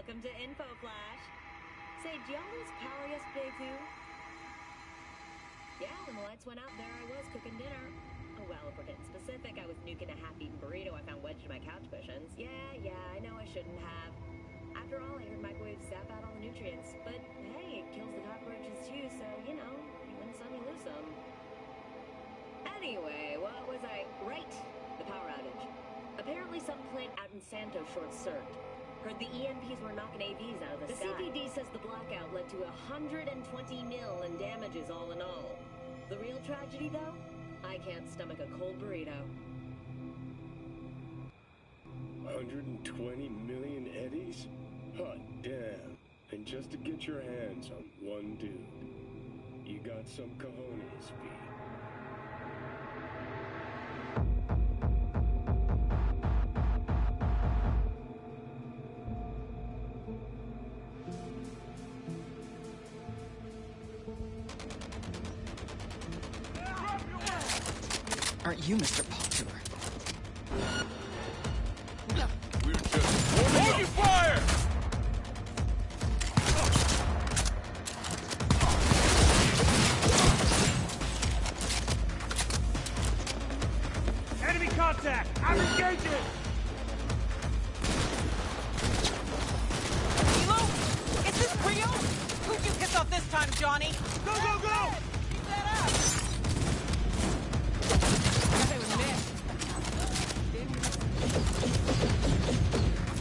Welcome to Info Flash. Say, did y'all lose power yesterday too? Yeah, when the lights went out, there I was cooking dinner. Oh, well, if we're getting specific, I was nuking a half-eaten burrito I found wedged in my couch cushions. Yeah, I know I shouldn't have. After all, I heard microwaves zap out all the nutrients. But hey, it kills the cockroaches too, so, you know, you win some, you lose some. Anyway, what was I... Right, the power outage. Apparently some plant out in Santo short-circuited. Heard the EMPs were knocking AVs out of the sky. The CPD says the blackout led to 120 mil in damages all in all. The real tragedy, though? I can't stomach a cold burrito. 120 million eddies? Hot damn. And just to get your hands on one dude. You got some cojones, B. Aren't you Mr. Popular? We're just hold your fire! Enemy contact! I'm engaging! Hilo? Is this real? Who'd you piss off this time, Johnny? Go, go, go! Keep that up! They would miss.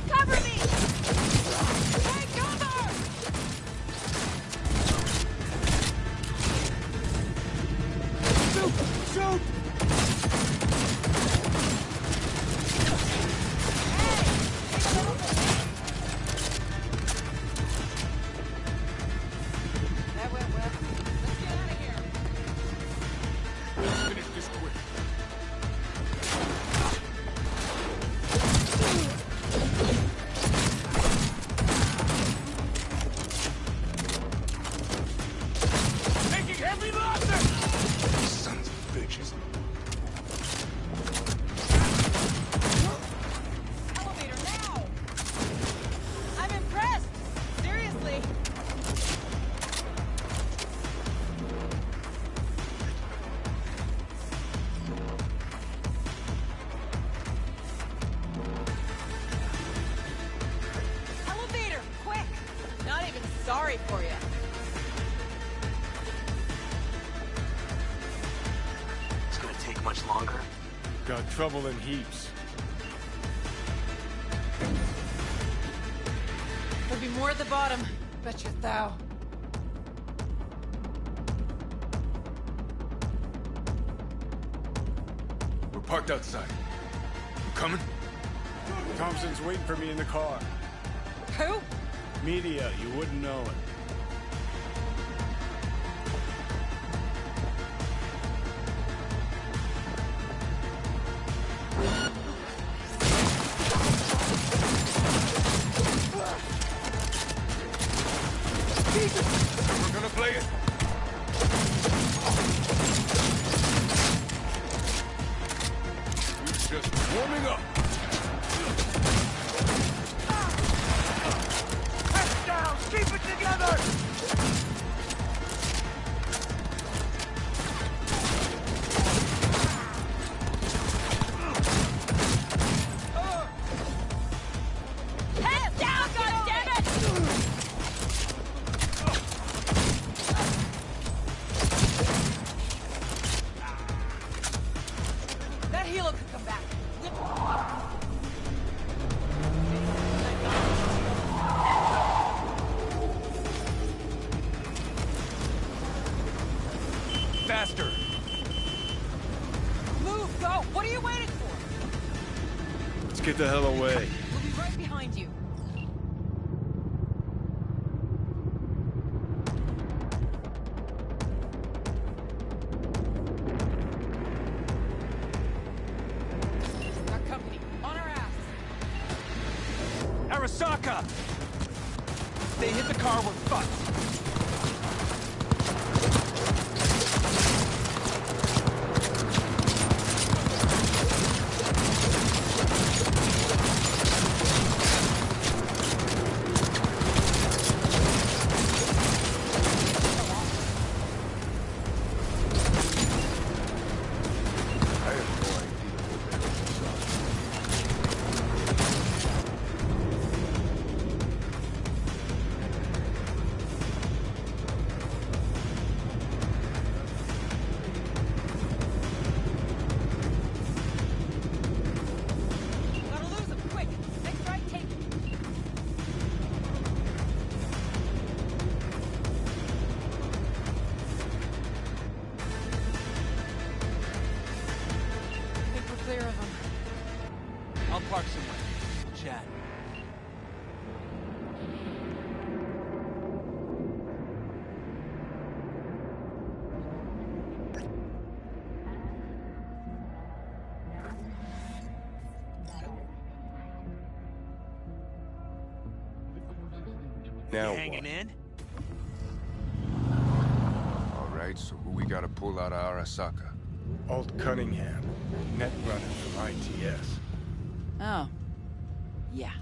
Cover me! Take cover! Shoot! Shoot! That went well. Let's get out of here. Let's finish this quick. Taking heavy losses! Sons of bitches. Elevator now! I'm impressed! Seriously! Elevator! Quick! Not even sorry for you. It's gonna take much longer. Got trouble in heaps. There'll be more at the bottom. Bet your thou. We're parked outside. You coming? Thompson's waiting for me in the car. Who? Media, you wouldn't know it. We're gonna play it. We're just warming up. Head down! Keep it together! Head down, goddammit! That helo could come back. Faster. Move, go! What are you waiting for? Let's get the hell away. We'll be right behind you. Got company. On our ass. Arasaka! If they hit the car, we're fucked. Now Hanging what? in? All right, so who we gotta pull out of Arasaka? Alt Cunningham, net runner from ITS. Oh. Yeah.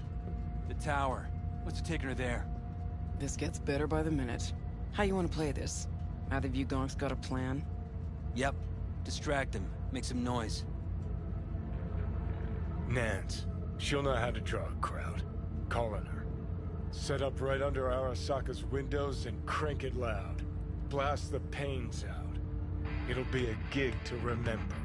The tower. What's it taking her there? This gets better by the minute. How you want to play this? Either of you gonks got a plan? Yep. Distract him. Make some noise. Nance. She'll know how to draw a crowd. Calling her. Set up right under Arasaka's windows and crank it loud. Blast the panes out. It'll be a gig to remember.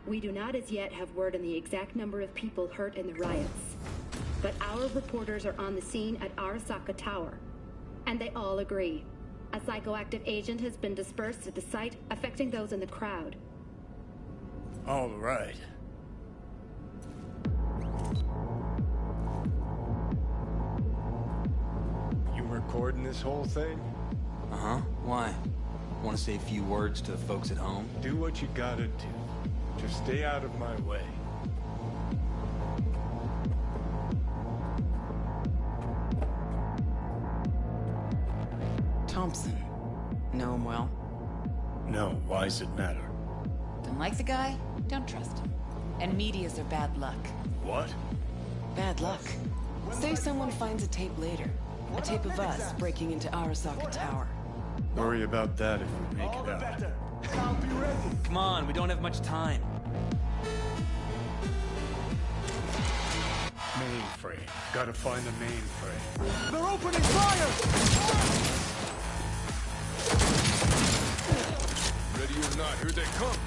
We do not as yet have word on the exact number of people hurt in the riots. But our reporters are on the scene at Arasaka Tower. And they all agree. A psychoactive agent has been dispersed at the site, affecting those in the crowd. All right. You recording this whole thing? Uh-huh. Why? Want to say a few words to the folks at home? Do what you gotta do. Just stay out of my way. Thompson. Know him well? No, why's it matter? Don't like the guy? Don't trust him. And medias are bad luck. What? Bad luck. Say someone finds a tape later. A tape of us breaking into Arasaka Tower. Worry about that if we make it out. Come on, we don't have much time. Mainframe. Gotta find the mainframe. They're opening fire! Ready or not, here they come.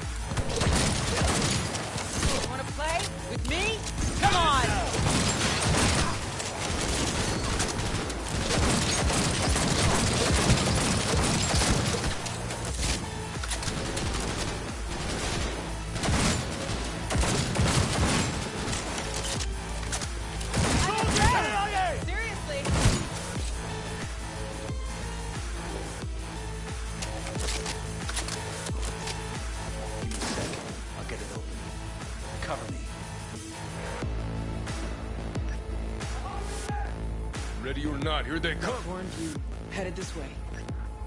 Wanna play? With me? Come on! Seriously? Give me a second. I'll get it open. Cover me. Ready or not, here they come. Warned you. Headed this way.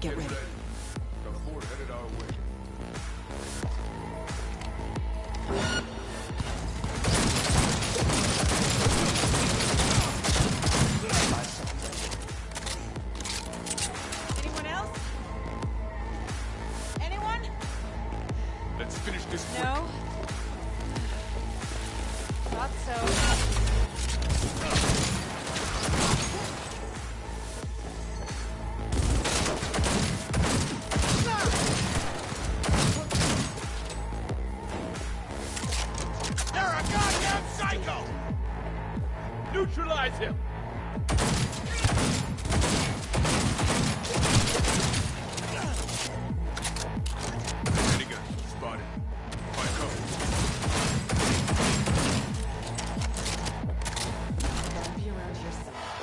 Get ready. The horde headed our way. Anyone else? Anyone? Let's finish this quick. No? Thought so. You're a goddamn psycho! Neutralize him! Minigun spotted. Find cover. Gotta be around here somewhere.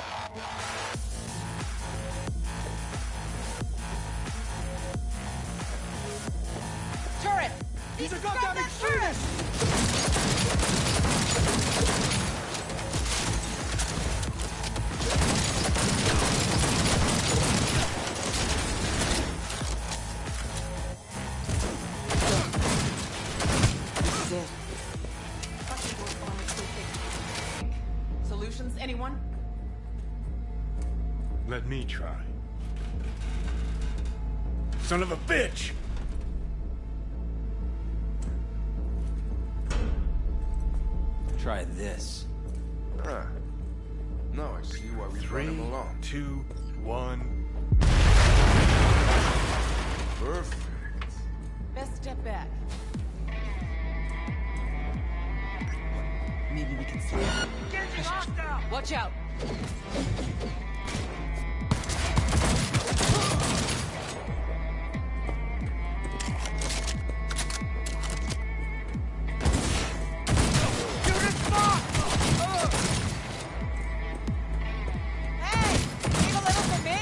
Turret! He's a goddamn extremist! This is it. Solutions, anyone? Let me try. Son of a bitch! Try this. Ah. No, I see why we brought him 3, along. 2, 1. Perfect. Best step back. Maybe we can see. Watch out. Hey, leave a little for me.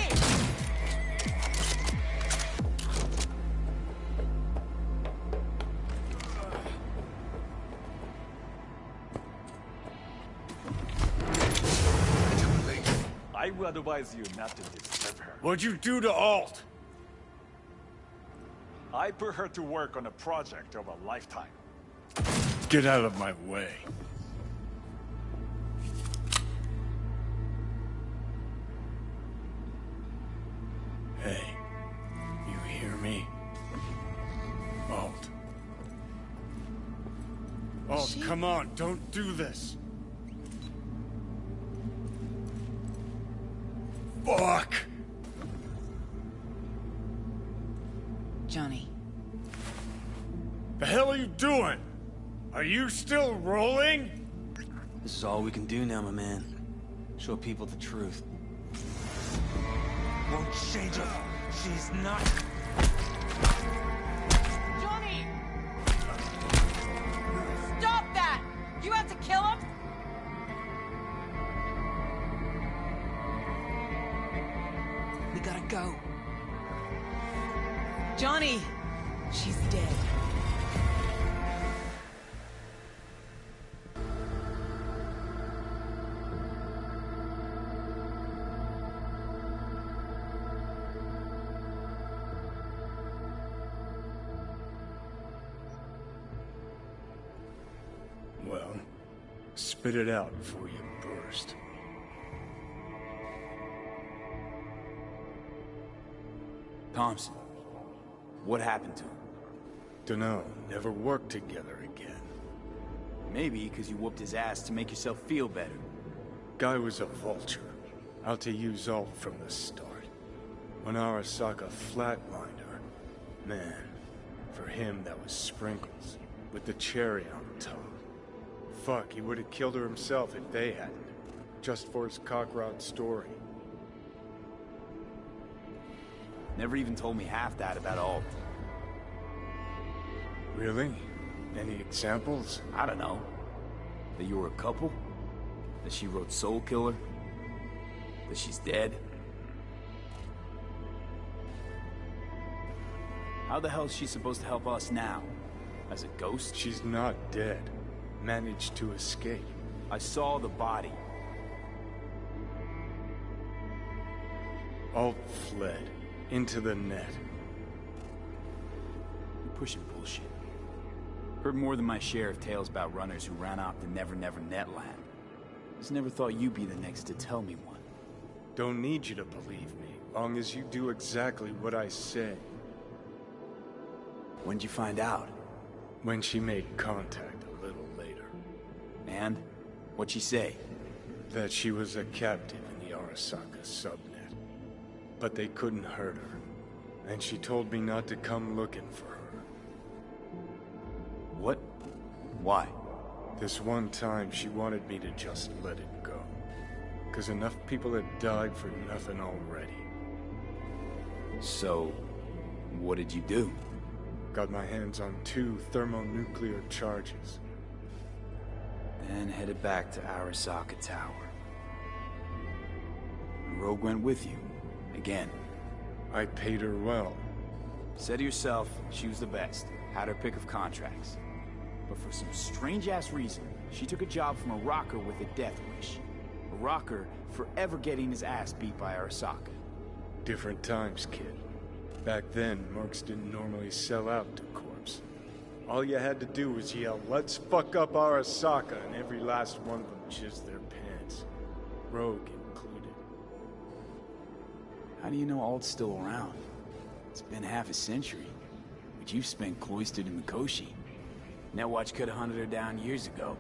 I would advise you not to disturb her. What'd you do to Alt? I put her to work on a project of a lifetime. Get out of my way. Hey, you hear me? Alt. Alt, come on, don't do this. Fuck! Johnny. The hell are you doing? Are you still rolling? This is all we can do now, my man. Show people the truth. Won't change her. She's not. Johnny! Stop that! You have to kill him? We gotta go. Johnny! She's dead. Well, spit it out before you burst. Thompson, what happened to him? Dunno, never worked together again. Maybe because you whooped his ass to make yourself feel better. Guy was a vulture, out to use Alt from the start. When Arasaka flatlined her, man, for him that was sprinkles, with the cherry on top. Fuck, he would have killed her himself if they hadn't, just for his cockrod story. Never even told me half that about Alt. Really? Any examples? I don't know. That you were a couple? That she wrote Soul Killer? That she's dead? How the hell is she supposed to help us now? As a ghost? She's not dead. Managed to escape. I saw the body. Alt fled. Into the net. You're pushing bullshit. Heard more than my share of tales about runners who ran off the Never Never Net land. Just never thought you'd be the next to tell me one. Don't need you to believe me, long as you do exactly what I say. When'd you find out? When she made contact a little later. And? What'd she say? That she was a captive in the Arasaka subnet. But they couldn't hurt her. And she told me not to come looking for her. What? Why? This one time she wanted me to just let it go. 'Cause enough people had died for nothing already. So, what did you do? Got my hands on 2 thermonuclear charges. Then headed back to Arasaka Tower. And Rogue went with you. Again. I paid her well. Said to yourself, she was the best. Had her pick of contracts. But for some strange-ass reason, she took a job from a rocker with a death wish. A rocker forever getting his ass beat by Arasaka. Different times, kid. Back then, mercs didn't normally sell out to corpse. All you had to do was yell, "Let's fuck up Arasaka," and every last one of them jizzed their pants. Rogue included. How do you know Alt's still around? It's been half a century. But you've spent cloistered in Mikoshi. Netwatch could have hunted her down years ago.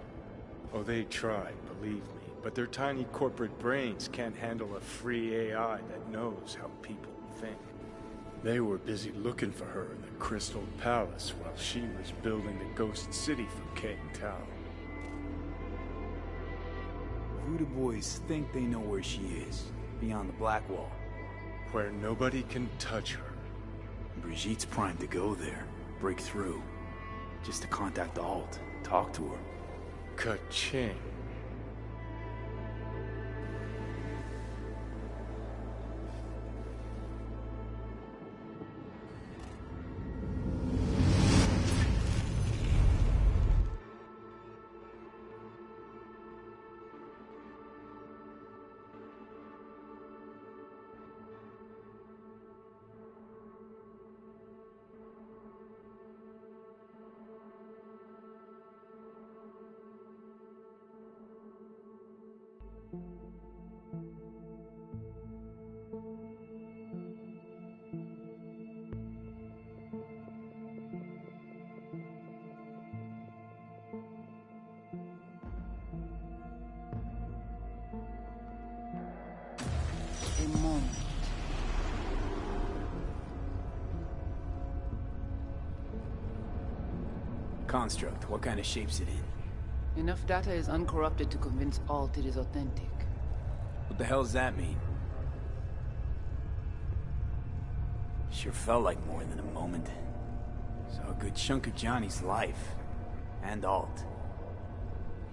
Oh, they tried, believe me. But their tiny corporate brains can't handle a free AI that knows how people think. They were busy looking for her in the Crystal Palace while she was building the Ghost City for King Tao. Voodoo boys think they know where she is, beyond the Black Wall. Where nobody can touch her. Brigitte's primed to go there, break through. Just to contact the Alt, talk to her. Ka-ching. A moment. Construct, what kind of shape's it in? Enough data is uncorrupted to convince Alt it is authentic. What the hell does that mean? Sure felt like more than a moment. Saw a good chunk of Johnny's life. And Alt.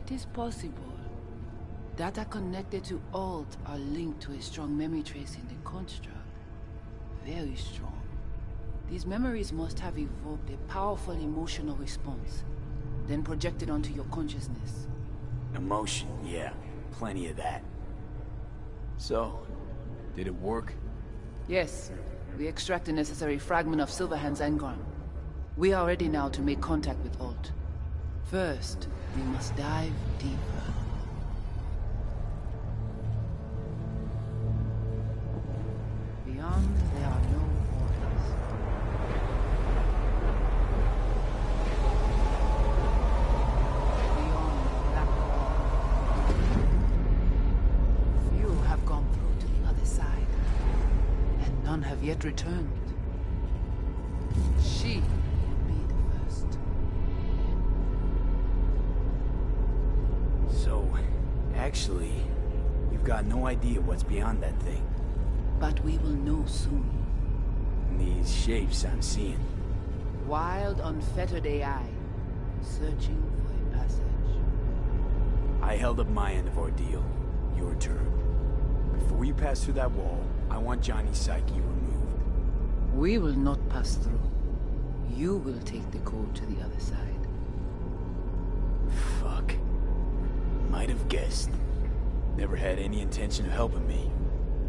It is possible. Data connected to Alt are linked to a strong memory trace in the construct. Very strong. These memories must have evoked a powerful emotional response, then projected onto your consciousness. Emotion, yeah. Plenty of that. So, did it work? Yes. We extract the necessary fragment of Silverhand's engram. We are ready now to make contact with Alt. First, we must dive deeper. Beyond, there are no borders. Beyond the Black Wall. Few have gone through to the other side, and none have yet returned. She will be the first. So, actually, you've got no idea what's beyond that thing. But we will know soon. These shapes I'm seeing. Wild, unfettered AI, searching for a passage. I held up my end of our deal. Your turn. Before you pass through that wall, I want Johnny's psyche removed. We will not pass through. You will take the code to the other side. Fuck. Might have guessed. Never had any intention of helping me,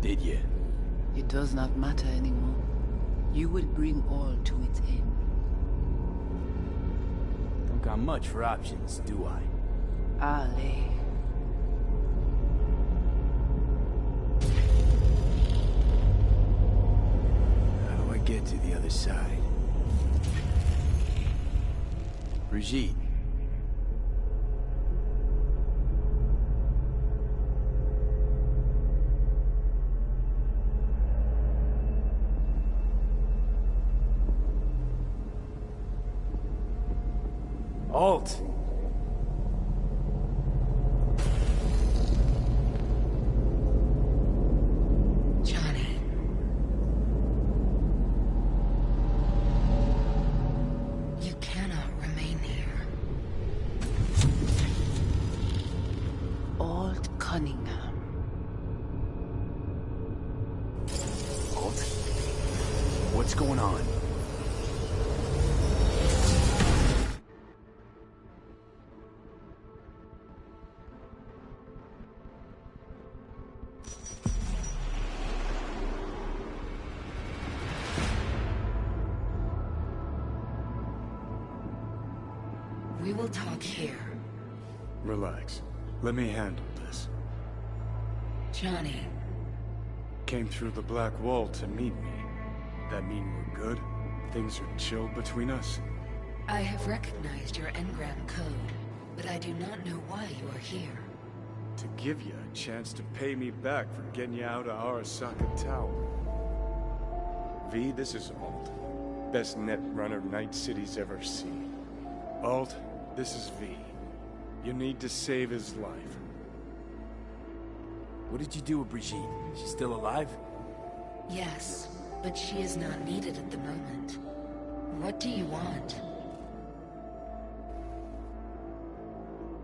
did you? It does not matter anymore. You will bring all to its end. Don't got much for options, do I? Ale. How do I get to the other side? Brigitte. Alt! Johnny. You cannot remain here. Alt Cunningham. Alt? What's going on? We will talk here. Relax. Let me handle this. Johnny. Came through the Black Wall to meet me. That mean we're good? Things are chill between us? I have recognized your engram code. but I do not know why you are here. To give you a chance to pay me back for getting you out of Arasaka Tower. V, this is Alt. Best net runner Night City's ever seen. Alt, this is V. You need to save his life. What did you do with Brigitte? She's still alive? Yes, but she is not needed at the moment. What do you want?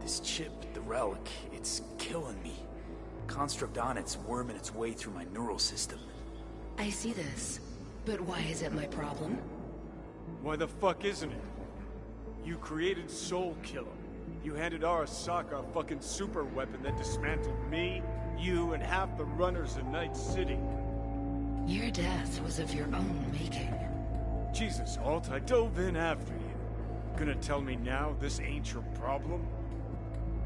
This chip, the relic, it's killing me. Construct on it's worming its way through my neural system. I see this, but why is it my problem? Why the fuck isn't it? You created Soul Killer. You handed Arasaka a fucking super weapon that dismantled me, you, and half the runners in Night City. Your death was of your own making. Jesus, Alt, I dove in after you. Gonna tell me now this ain't your problem?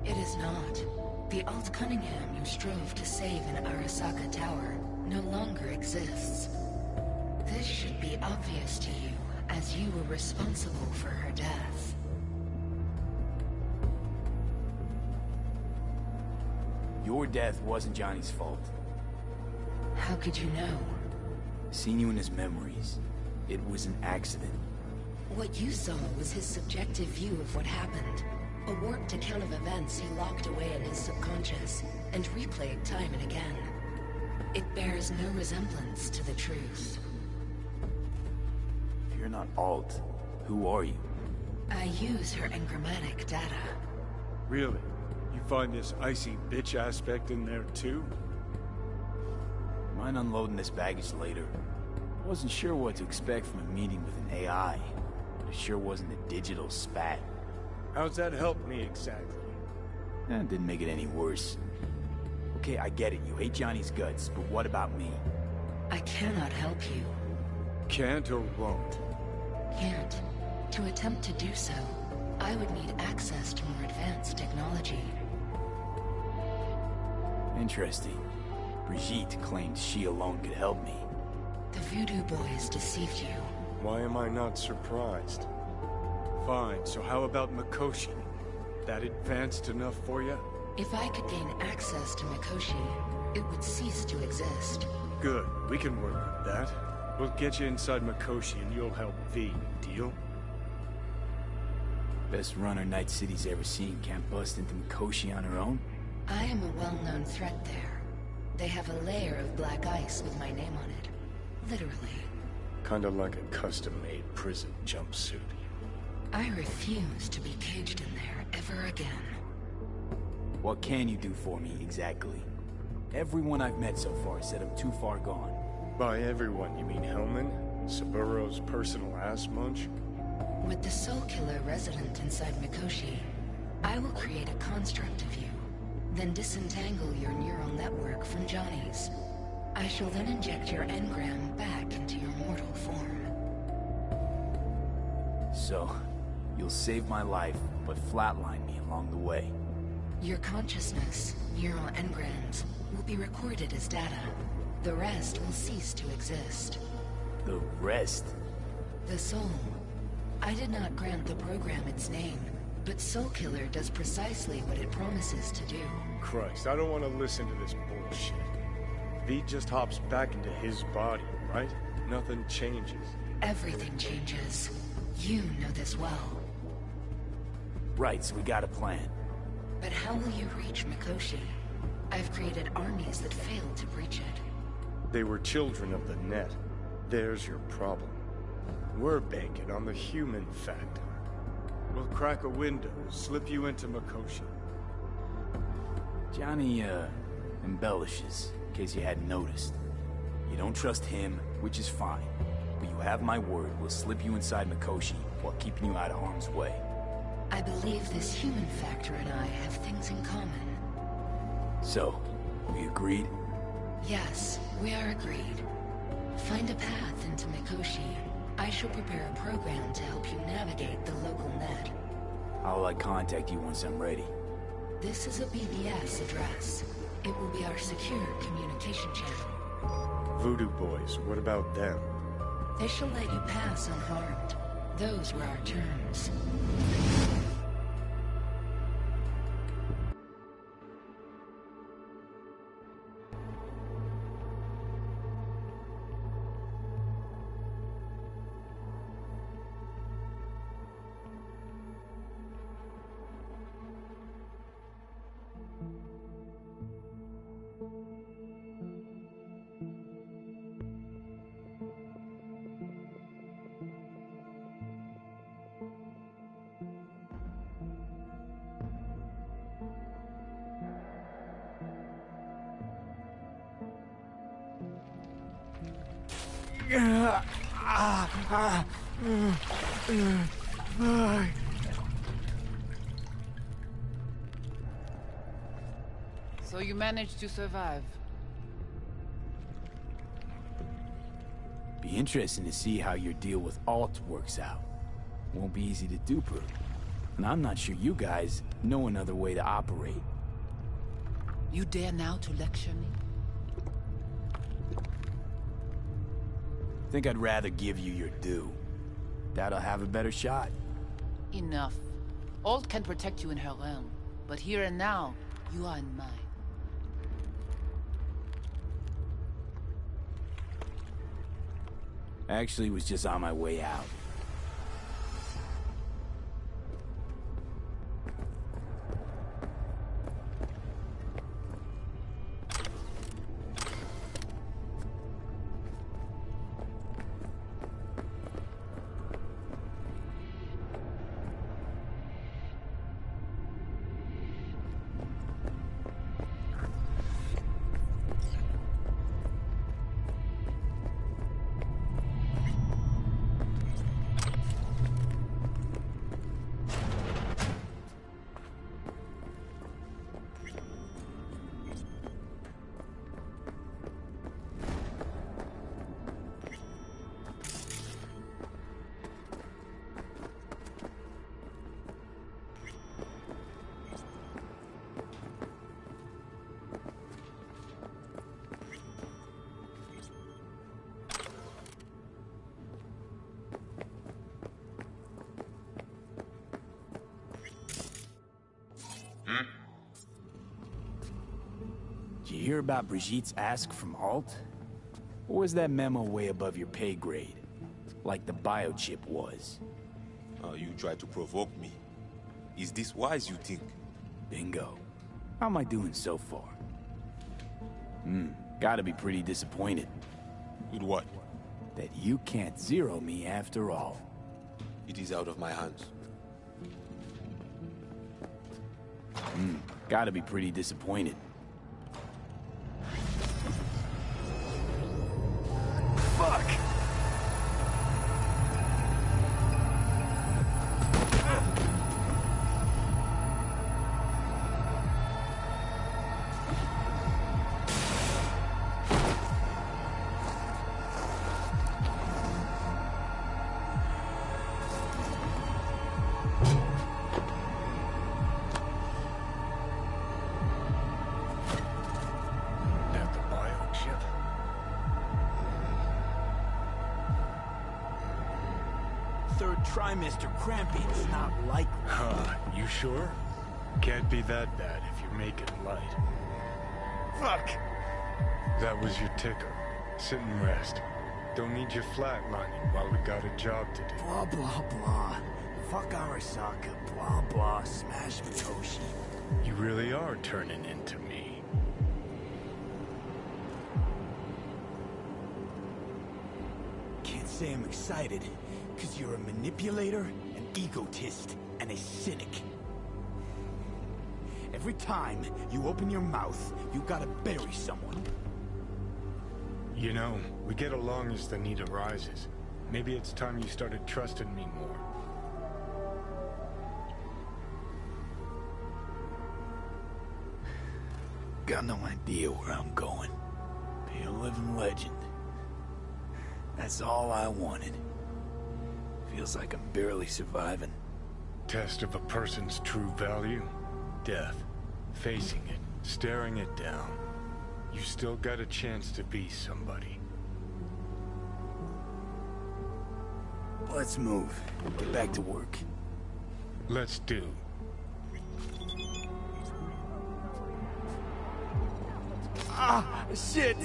It is not. The Alt Cunningham you strove to save in Arasaka Tower no longer exists. This should be obvious to you, as you were responsible for her death. Your death wasn't Johnny's fault. How could you know? Seen you in his memories. It was an accident. What you saw was his subjective view of what happened. A warped account of events he locked away in his subconscious and replayed time and again. It bears no resemblance to the truth. If you're not Alt, who are you? I use her engrammatic data. Really? You find this icy bitch aspect in there too? Mind unloading this baggage later. I wasn't sure what to expect from a meeting with an AI, but it sure wasn't a digital spat. How's that help me exactly? That didn't make it any worse. Okay, I get it, you hate Johnny's guts, but what about me? I cannot help you. Can't or won't? Can't. To attempt to do so, I would need access to more advanced technology. Interesting. Brigitte claimed she alone could help me. The Voodoo Boys deceived you. Why am I not surprised? Fine, so how about Mikoshi? That advanced enough for you? If I could gain access to Mikoshi, it would cease to exist. Good, we can work with that. We'll get you inside Mikoshi and you'll help V, deal? Best runner Night City's ever seen can't bust into Mikoshi on her own? I am a well-known threat there. They have a layer of black ice with my name on it. Literally. Kinda like a custom-made prison jumpsuit. I refuse to be caged in there ever again. What can you do for me, exactly? Everyone I've met so far said I'm too far gone. By everyone, you mean Hellman? Saburo's personal ass munch? With the Soul Killer resident inside Mikoshi, I will create a construct of you, then disentangle your neural network from Johnny's. I shall then inject your engram back into your mortal form. So, you'll save my life, but flatline me along the way. Your consciousness, neural engrams, will be recorded as data. The rest will cease to exist. The rest? The soul. I did not grant the program its name, but Soul Killer does precisely what it promises to do. Christ, I don't want to listen to this bullshit. V just hops back into his body, right? Nothing changes. Everything changes. You know this well. Right, so we got a plan. But how will you reach Mikoshi? I've created armies that failed to breach it. They were children of the net. There's your problem. We're banking on the human factor. We'll crack a window, slip you into Mikoshi. Johnny, embellishes, in case you hadn't noticed. You don't trust him, which is fine. But you have my word, we'll slip you inside Mikoshi while keeping you out of harm's way. I believe this human factor and I have things in common. So, we agreed? Yes, we are agreed. Find a path into Mikoshi. I shall prepare a program to help you navigate the local net. I'll contact you once I'm ready. This is a BBS address. It will be our secure communication channel. Voodoo Boys, what about them? They shall let you pass unharmed. Those were our terms. So you managed to survive. Be interesting to see how your deal with Alt works out. Won't be easy to dupe her. And I'm not sure you guys know another way to operate. You dare now to lecture me? Think I'd rather give you your due. Doubt I'll have a better shot. Enough. Alt can protect you in her realm, but here and now, you are in mine. Actually, was just on my way out. Did you hear about Brigitte's ask from Alt? Or was that memo way above your pay grade? Like the biochip was? You try to provoke me. Is this wise, you think? Bingo. How am I doing so far? Gotta be pretty disappointed. With what? That you can't zero me after all. It is out of my hands. Gotta be pretty disappointed. Fuck! Third trimester cramping is not likely. Huh, you sure? Can't be that bad if you're making light. Fuck! That was your ticker. Sit and rest. Don't need you flatlining while we got a job to do. Blah, blah, blah. Fuck Arasaka, blah, blah, smash Mikoshi. You really are turning into me. Can't say I'm excited, because you're a manipulator, an egotist, and a cynic. Every time you open your mouth, you gotta bury someone. You know, we get along as the need arises. Maybe it's time you started trusting me more. Got no idea where I'm going. Be a living legend. That's all I wanted. Feels like I'm barely surviving. Test of a person's true value? Death. Facing it. Staring it down. You still got a chance to be somebody. Let's move. Get back to work. Let's do. Ah, shit!